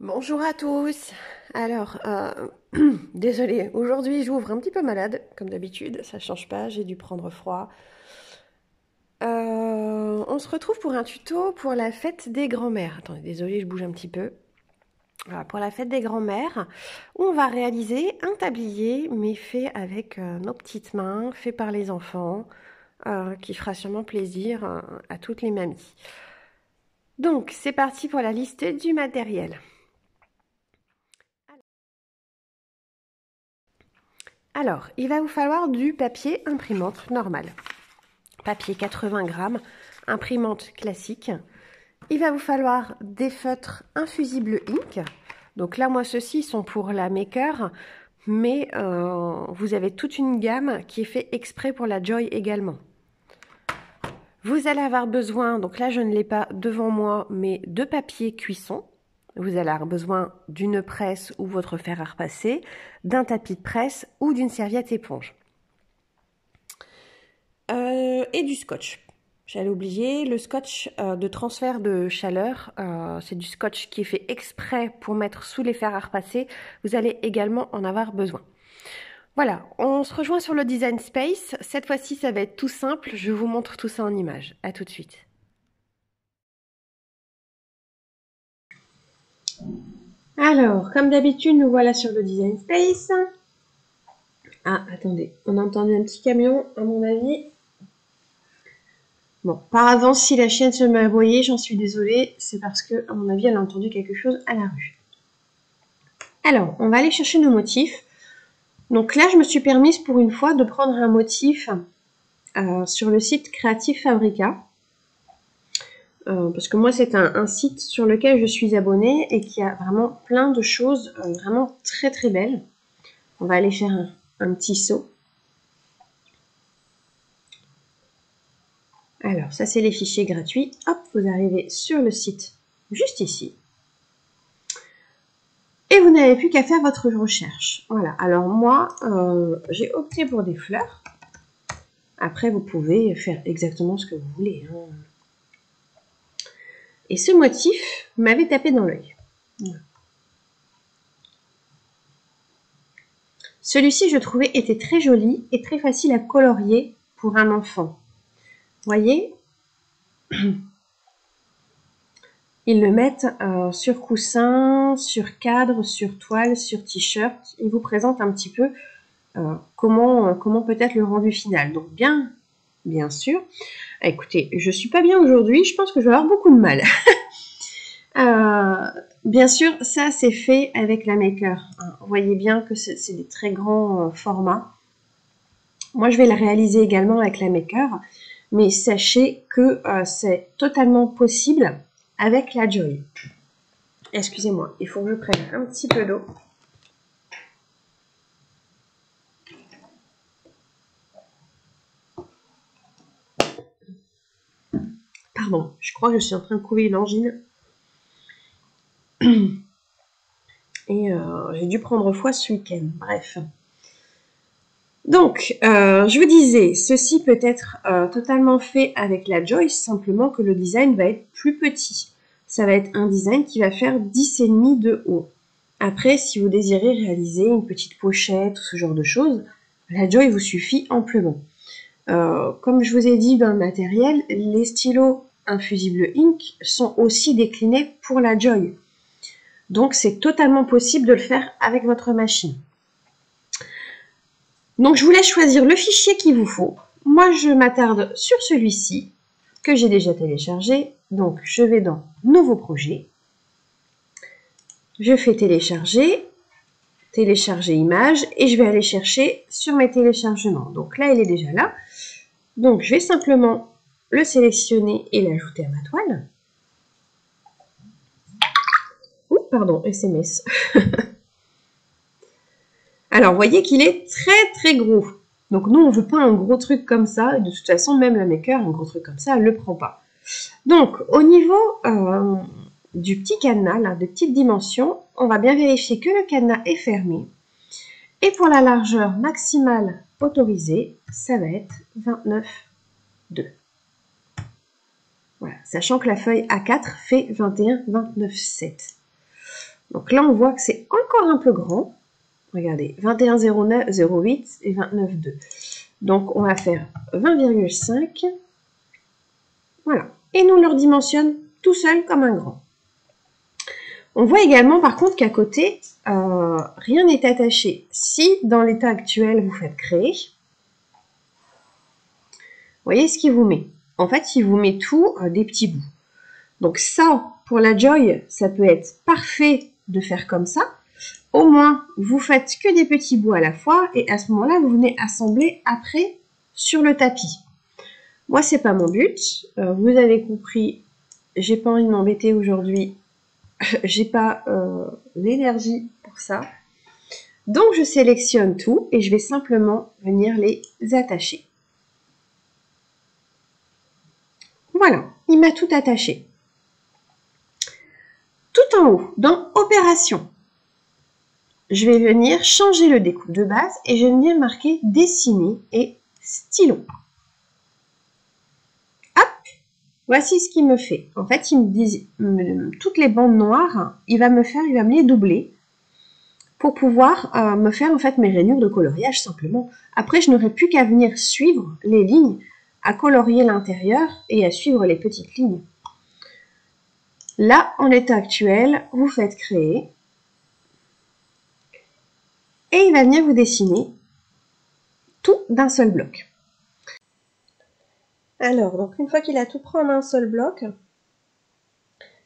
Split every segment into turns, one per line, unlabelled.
Bonjour à tous. Alors, désolée, aujourd'hui j'ouvre un petit peu malade, comme d'habitude, ça change pas, j'ai dû prendre froid. On se retrouve pour un tuto pour la fête des grands-mères. Attendez, désolée, je bouge un petit peu. Voilà, pour la fête des grands-mères, où on va réaliser un tablier, mais fait avec nos petites mains, fait par les enfants, qui fera sûrement plaisir à toutes les mamies. Donc, c'est parti pour la liste du matériel. Alors, il va vous falloir du papier imprimante normal. Papier 80 grammes, imprimante classique. Il va vous falloir des feutres infusibles ink. Donc là, moi, ceux-ci sont pour la Maker, mais vous avez toute une gamme qui est faite exprès pour la Joy également. Vous allez avoir besoin, donc là, je ne l'ai pas devant moi, mais de papier cuisson. Vous allez avoir besoin d'une presse ou votre fer à repasser, d'un tapis de presse ou d'une serviette éponge. Et du scotch. J'allais oublier, le scotch de transfert de chaleur, c'est du scotch qui est fait exprès pour mettre sous les fers à repasser. Vous allez également en avoir besoin. Voilà, on se rejoint sur le Design Space. Cette fois-ci, ça va être tout simple. Je vous montre tout ça en images. À tout de suite. Alors, comme d'habitude, nous voilà sur le Design Space. Ah, attendez, on a entendu un petit camion, à mon avis. Bon, par avance, si la chienne se met à aboyer, j'en suis désolée. C'est parce que, à mon avis, elle a entendu quelque chose à la rue. Alors, on va aller chercher nos motifs. Donc là, je me suis permise pour une fois de prendre un motif sur le site Creative Fabrica. Parce que moi, c'est un site sur lequel je suis abonnée et qui a vraiment plein de choses vraiment très très belles. On va aller faire un petit saut. Alors, ça, c'est les fichiers gratuits. Hop, vous arrivez sur le site juste ici. Et vous n'avez plus qu'à faire votre recherche. Voilà, alors moi, j'ai opté pour des fleurs. Après, vous pouvez faire exactement ce que vous voulez. Hein. Et ce motif m'avait tapé dans l'œil. Celui-ci, je trouvais, était très joli et très facile à colorier pour un enfant. Voyez, ils le mettent sur coussin, sur cadre, sur toile, sur t-shirt. Ils vous présentent un petit peu comment peut être le rendu final. Donc bien sûr. Écoutez, je suis pas bien aujourd'hui, je pense que je vais avoir beaucoup de mal. Bien sûr, ça c'est fait avec la Maker. Vous voyez bien que c'est des très grands formats. Moi, je vais le réaliser également avec la Maker, mais sachez que c'est totalement possible avec la Joy. Excusez-moi, il faut que je prenne un petit peu d'eau. Pardon, je crois que je suis en train de couler une angine. Et j'ai dû prendre froid ce week-end. Bref. Donc, je vous disais, ceci peut être totalement fait avec la Joy, simplement que le design va être plus petit. Ça va être un design qui va faire 10,5 de haut. Après, si vous désirez réaliser une petite pochette ou ce genre de choses, la Joy vous suffit amplement. Comme je vous ai dit dans le matériel, les stylos infusibles ink sont aussi déclinés pour la Joy. Donc, c'est totalement possible de le faire avec votre machine. Donc, je vous laisse choisir le fichier qu'il vous faut. Moi, je m'attarde sur celui-ci que j'ai déjà téléchargé. Donc, je vais dans Nouveau projet. Je fais télécharger, télécharger image et je vais aller chercher sur mes téléchargements. Donc là, il est déjà là. Donc, je vais simplement le sélectionner et l'ajouter à ma toile. Ouh, pardon, SMS. Alors, vous voyez qu'il est très très gros. Donc nous, on ne veut pas un gros truc comme ça. De toute façon, même la Maker, un gros truc comme ça, elle ne le prend pas. Donc, au niveau du petit cadenas, là, de petite dimension, on va bien vérifier que le cadenas est fermé. Et pour la largeur maximale autorisée, ça va être 29,2. Voilà, sachant que la feuille A4 fait 21,29,7. Donc là, on voit que c'est encore un peu grand. Regardez, 21,08 et 29,2. Donc, on va faire 20,5. Voilà. Et nous le redimensionne tout seul comme un grand. On voit également, par contre, qu'à côté, rien n'est attaché. Si, dans l'état actuel, vous faites créer, vous voyez ce qu'il vous met. En fait, il vous met tout des petits bouts. Donc ça, pour la Joy, ça peut être parfait de faire comme ça. Au moins, vous faites que des petits bouts à la fois et à ce moment-là, vous venez assembler après sur le tapis. Moi, c'est pas mon but. Vous avez compris, j'ai pas envie de m'embêter aujourd'hui. J'ai pas l'énergie pour ça. Donc, je sélectionne tout et je vais simplement venir les attacher. Voilà, il m'a tout attaché. Tout en haut, dans Opération, je vais venir changer le découpe de base et je vais venir marquer Dessiner et stylo. Hop, voici ce qu'il me fait. En fait, il me dit toutes les bandes noires, il va me les doubler pour pouvoir me faire en fait mes rainures de coloriage simplement. Après, je n'aurai plus qu'à venir suivre les lignes, à colorier l'intérieur et à suivre les petites lignes. Là, en l'état actuel, vous faites créer et il va venir vous dessiner tout d'un seul bloc. Alors, donc une fois qu'il a tout pris en un seul bloc,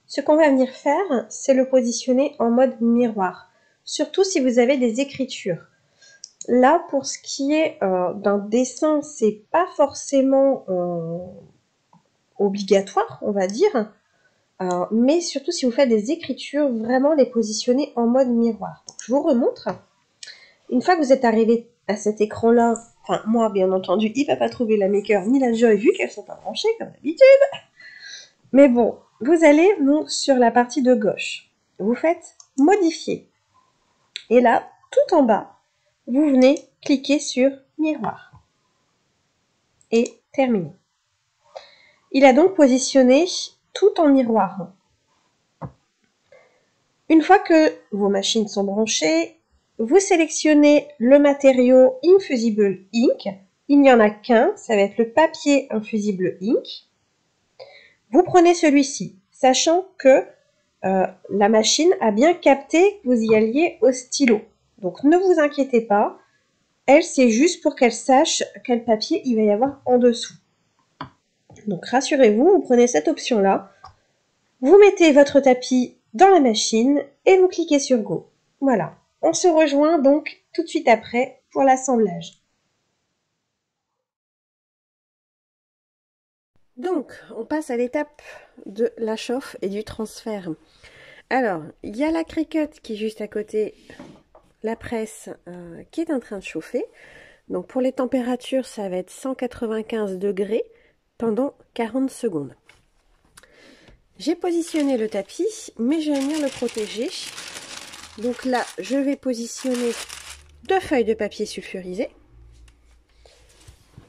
ce qu'on va venir faire, c'est le positionner en mode miroir. Surtout si vous avez des écritures. Là, pour ce qui est d'un dessin, c'est pas forcément obligatoire, on va dire. Mais surtout si vous faites des écritures, vraiment les positionner en mode miroir. Donc, je vous remontre. Une fois que vous êtes arrivé à cet écran-là, enfin moi bien entendu, il ne va pas trouver la Maker ni la Joy vu qu'elles sont pas branchées comme d'habitude. Mais bon, vous allez donc sur la partie de gauche. Vous faites modifier. Et là, tout en bas, vous venez cliquer sur miroir. Et terminer. Il a donc positionné tout en miroir. Une fois que vos machines sont branchées, vous sélectionnez le matériau Infusible Ink. Il n'y en a qu'un, ça va être le papier Infusible Ink. Vous prenez celui-ci, sachant que la machine a bien capté que vous y alliez au stylo. Donc ne vous inquiétez pas, elle c'est juste pour qu'elle sache quel papier il va y avoir en dessous. Donc rassurez-vous, vous prenez cette option-là, vous mettez votre tapis dans la machine et vous cliquez sur Go. Voilà, on se rejoint donc tout de suite après pour l'assemblage. Donc, on passe à l'étape de la chauffe et du transfert. Alors, il y a la Cricut qui est juste à côté, la presse qui est en train de chauffer. Donc, pour les températures, ça va être 195 degrés pendant 40 secondes. J'ai positionné le tapis, mais je vais venir le protéger. Donc là, je vais positionner 2 feuilles de papier sulfurisé.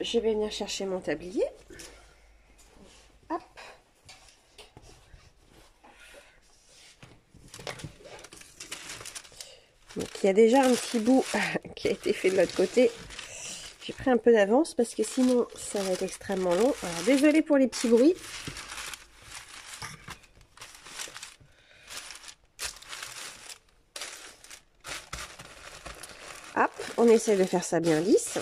Je vais venir chercher mon tablier. Hop. Donc il y a déjà un petit bout qui a été fait de l'autre côté. J'ai pris un peu d'avance parce que sinon ça va être extrêmement long. Alors désolé pour les petits bruits. Hop, on essaie de faire ça bien lisse.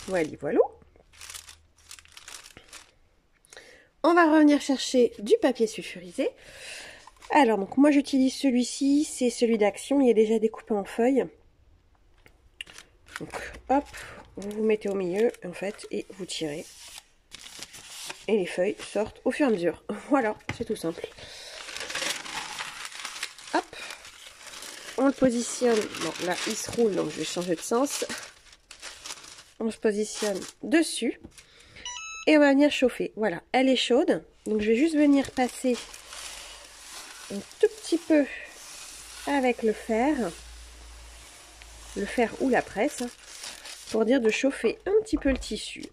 Voilà, voilà. On va revenir chercher du papier sulfurisé. Alors, donc moi j'utilise celui-ci, c'est celui d'Action, il est déjà découpé en feuilles. Donc, hop, vous vous mettez au milieu, en fait, et vous tirez. Et les feuilles sortent au fur et à mesure. Voilà, c'est tout simple. Hop, on le positionne. Bon, là, il se roule, donc je vais changer de sens. On se positionne dessus. Et on va venir chauffer. Voilà, elle est chaude. Donc, je vais juste venir passer un tout petit peu avec le fer ou la presse, pour dire de chauffer un petit peu le tissu.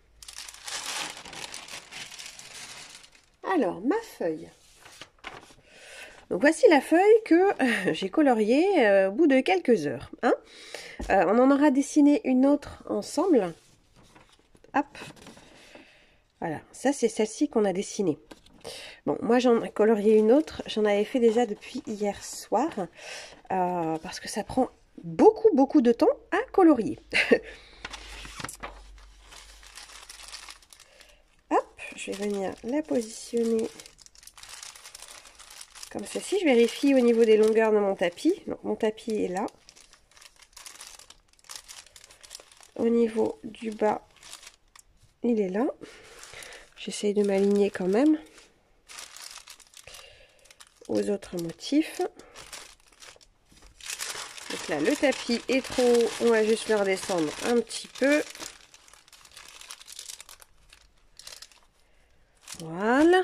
Alors, ma feuille. Donc voici la feuille que j'ai coloriée au bout de quelques heures. Hein. On en aura dessiné une autre ensemble. Hop. Voilà, ça c'est celle-ci qu'on a dessinée. Bon, moi j'en ai colorié une autre. J'en avais fait déjà depuis hier soir. Parce que ça prend beaucoup de temps à colorier. Hop, je vais venir la positionner comme ceci. Je vérifie au niveau des longueurs de mon tapis. Donc mon tapis est là. Au niveau du bas, il est là. J'essaye de m'aligner quand même aux autres motifs. Donc là, le tapis est trop haut. On va juste le redescendre un petit peu. Voilà.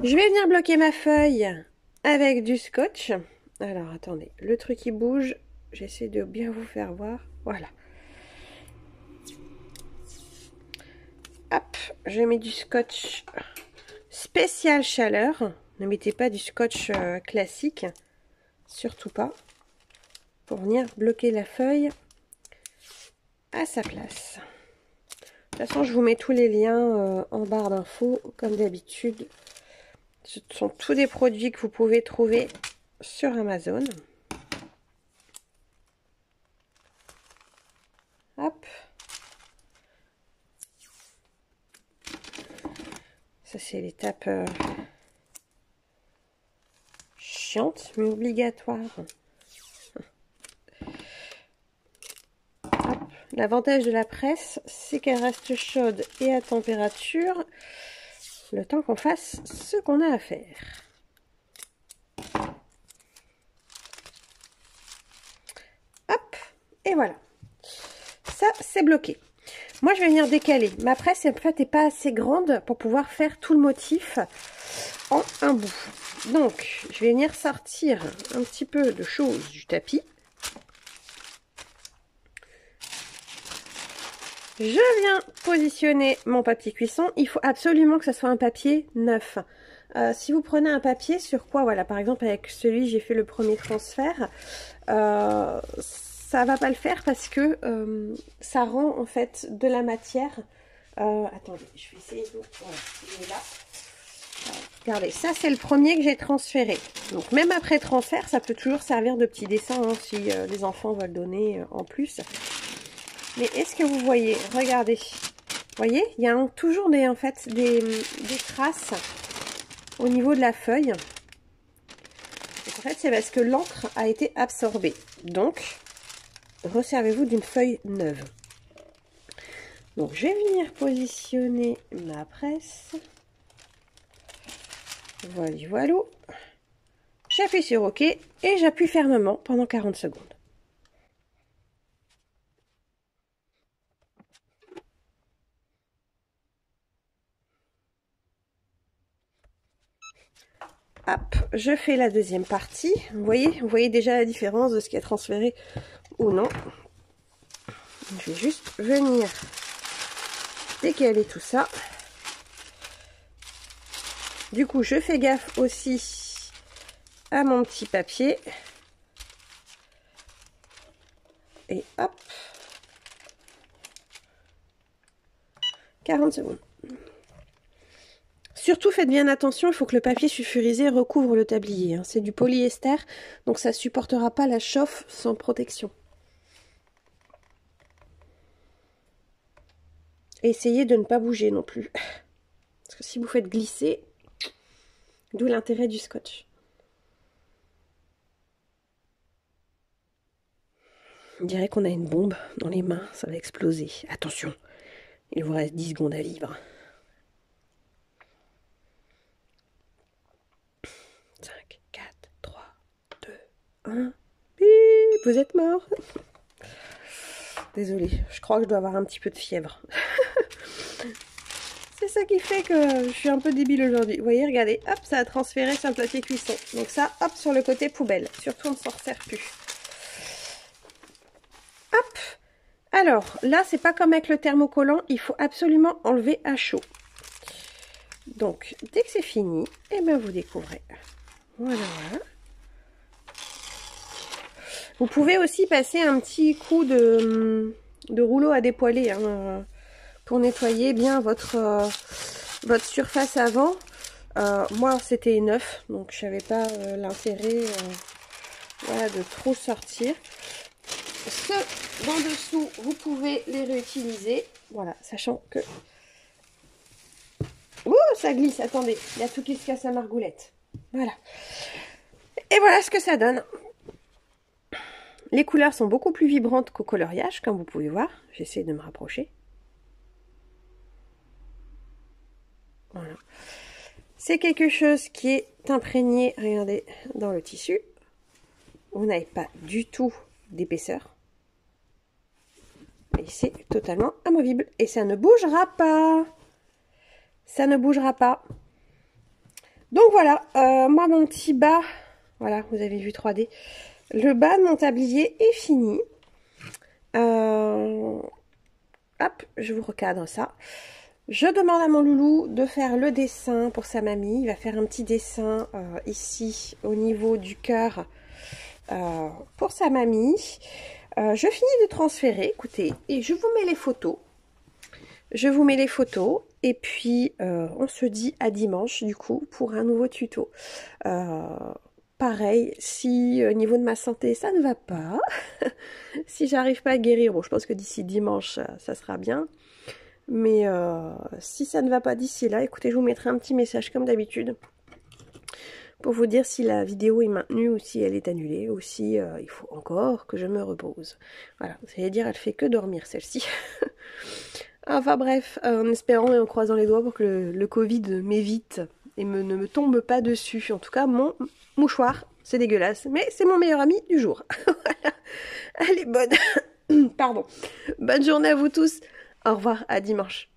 Je vais venir bloquer ma feuille avec du scotch. Alors, attendez. Le truc, il bouge. J'essaie de bien vous faire voir. Voilà. Hop. Je mets du scotch spécial chaleur. Ne mettez pas du scotch classique. Surtout pas. Pour venir bloquer la feuille à sa place. De toute façon, je vous mets tous les liens en barre d'infos, comme d'habitude. Ce sont tous des produits que vous pouvez trouver sur Amazon. Hop. Ça, c'est l'étape chiante, mais obligatoire. L'avantage de la presse, c'est qu'elle reste chaude et à température le temps qu'on fasse ce qu'on a à faire. Hop, et voilà. Ça, c'est bloqué. Moi, je vais venir décaler. Ma presse, en fait, n'est pas assez grande pour pouvoir faire tout le motif en un bout. Donc, je vais venir sortir un petit peu de choses du tapis. Je viens positionner mon papier cuisson. Il faut absolument que ce soit un papier neuf. Si vous prenez un papier sur quoi, voilà, par exemple avec celui j'ai fait le premier transfert, ça va pas le faire parce que ça rend en fait de la matière. Attendez, je vais essayer de... Voilà, il est là. Regardez, ça c'est le premier que j'ai transféré. Donc même après transfert, ça peut toujours servir de petit dessin hein, si les enfants veulent donner en plus. Mais est-ce que vous voyez? Regardez. Vous voyez? Il y a toujours des traces au niveau de la feuille. Donc, en fait, c'est parce que l'encre a été absorbée. Donc, resservez-vous d'une feuille neuve. Donc, je vais venir positionner ma presse. Voilà, voilà. J'appuie sur OK et j'appuie fermement pendant 40 secondes. Hop, je fais la deuxième partie. Vous voyez déjà la différence de ce qui est transféré ou non. Je vais juste venir décaler tout ça. Du coup, je fais gaffe aussi à mon petit papier. Et hop. 40 secondes. Surtout, faites bien attention, il faut que le papier sulfurisé recouvre le tablier. Hein. C'est du polyester, donc ça ne supportera pas la chauffe sans protection. Et essayez de ne pas bouger non plus. Parce que si vous faites glisser, d'où l'intérêt du scotch. On dirait qu'on a une bombe dans les mains, ça va exploser. Attention, il vous reste 10 secondes à vivre. 5, 4, 3, 2, 1. Bip, vous êtes mort. Désolée, je crois que je dois avoir un petit peu de fièvre. C'est ça qui fait que je suis un peu débile aujourd'hui. Vous voyez, regardez, hop, ça a transféré sur le papier cuisson. Donc ça, hop, sur le côté poubelle. Surtout, on ne s'en resserre plus. Hop. Alors, là, c'est pas comme avec le thermocollant. Il faut absolument enlever à chaud. Donc, dès que c'est fini, et bien vous découvrez. Voilà, voilà. Vous pouvez aussi passer un petit coup de rouleau à dépoiler hein, pour nettoyer bien votre surface avant. Moi, c'était neuf, donc je savais pas l'intérêt voilà, de trop sortir. Ceux d'en dessous, vous pouvez les réutiliser. Voilà, sachant que... Ouh, ça glisse, attendez, il y a tout qui se casse à margoulette. Voilà. Et voilà ce que ça donne. Les couleurs sont beaucoup plus vibrantes qu'au coloriage, comme vous pouvez voir. J'essaie de me rapprocher. Voilà. C'est quelque chose qui est imprégné, regardez, dans le tissu. Vous n'avez pas du tout d'épaisseur. Et c'est totalement amovible. Et ça ne bougera pas. Ça ne bougera pas. Donc voilà, moi mon petit bas, voilà, vous avez vu 3D. Le bas de mon tablier est fini. Hop, je vous recadre ça. Je demande à mon loulou de faire le dessin pour sa mamie. Il va faire un petit dessin ici au niveau du cœur pour sa mamie. Je finis de transférer, écoutez, et je vous mets les photos. Je vous mets les photos et puis on se dit à dimanche du coup pour un nouveau tuto. Pareil, si au niveau de ma santé ça ne va pas, si j'arrive pas à guérir, bon je pense que d'ici dimanche ça sera bien. Mais si ça ne va pas d'ici là, écoutez, je vous mettrai un petit message comme d'habitude pour vous dire si la vidéo est maintenue ou si elle est annulée ou si il faut encore que je me repose. Voilà, c'est-à-dire elle fait que dormir celle-ci. Enfin bref, en espérant et en croisant les doigts pour que le Covid m'évite et ne me tombe pas dessus. En tout cas, mon mouchoir, c'est dégueulasse, mais c'est mon meilleur ami du jour. Voilà. Allez, bonne... Pardon. Bonne journée à vous tous. Au revoir, à dimanche.